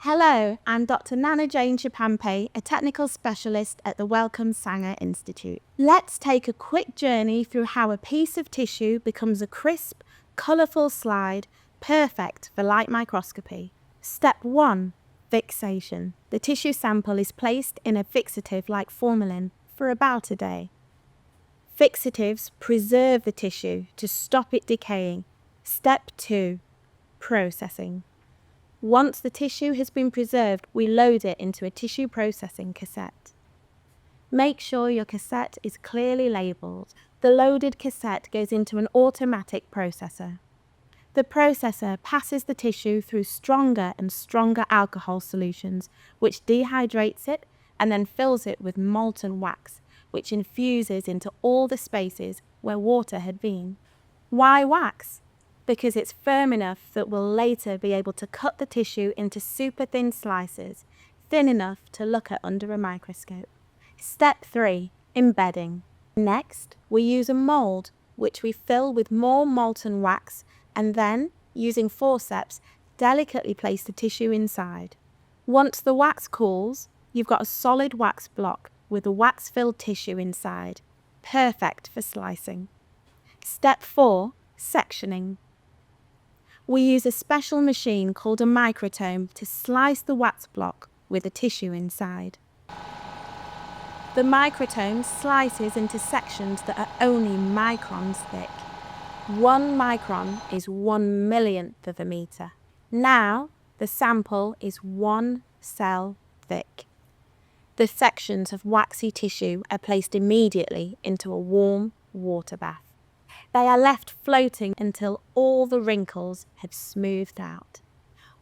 Hello, I'm Dr. Nana Jane Chipampe, a technical specialist at the Wellcome Sanger Institute. Let's take a quick journey through how a piece of tissue becomes a crisp, colourful slide, perfect for light microscopy. Step 1. Fixation. The tissue sample is placed in a fixative like formalin for about a day. Fixatives preserve the tissue to stop it decaying. Step 2. Processing. Once the tissue has been preserved, we load it into a tissue processing cassette. Make sure your cassette is clearly labelled. The loaded cassette goes into an automatic processor. The processor passes the tissue through stronger and stronger alcohol solutions, which dehydrates it and then fills it with molten wax, which infuses into all the spaces where water had been. Why wax? Because it's firm enough that we'll later be able to cut the tissue into super thin slices, thin enough to look at under a microscope. Step 3. Embedding. Next, we use a mould, which we fill with more molten wax, and then, using forceps, delicately place the tissue inside. Once the wax cools, you've got a solid wax block with a wax-filled tissue inside, perfect for slicing. Step 4. Sectioning. We use a special machine called a microtome to slice the wax block with the tissue inside. The microtome slices into sections that are only microns thick. 1 micron is 1 millionth of a metre. Now, the sample is 1 cell thick. The sections of waxy tissue are placed immediately into a warm water bath. They are left floating until all the wrinkles have smoothed out.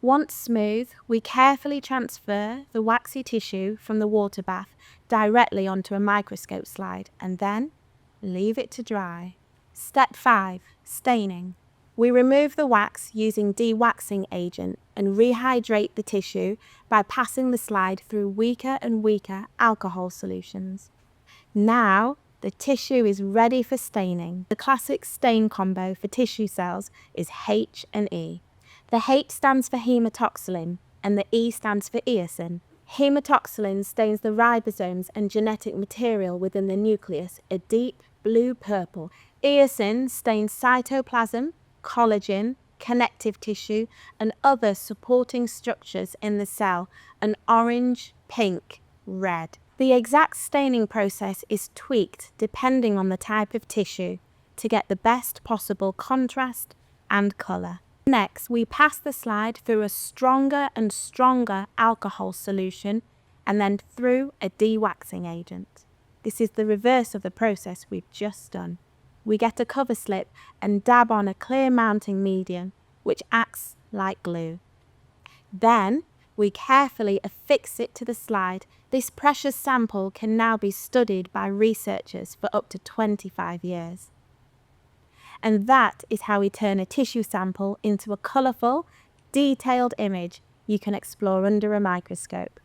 Once smooth, we carefully transfer the waxy tissue from the water bath directly onto a microscope slide and then leave it to dry. Step 5. Staining. We remove the wax using de-waxing agent and rehydrate the tissue by passing the slide through weaker and weaker alcohol solutions. Now, the tissue is ready for staining. The classic stain combo for tissue cells is H and E. The H stands for hematoxylin and the E stands for eosin. Hematoxylin stains the ribosomes and genetic material within the nucleus a deep blue-purple. Eosin stains cytoplasm, collagen, connective tissue, and other supporting structures in the cell an orange, pink, red. The exact staining process is tweaked depending on the type of tissue to get the best possible contrast and colour. Next, we pass the slide through a stronger and stronger alcohol solution and then through a de-waxing agent. This is the reverse of the process we've just done. We get a cover slip and dab on a clear mounting medium, which acts like glue. Then, we carefully affix it to the slide. This precious sample can now be studied by researchers for up to 25 years. And that is how we turn a tissue sample into a colourful, detailed image you can explore under a microscope.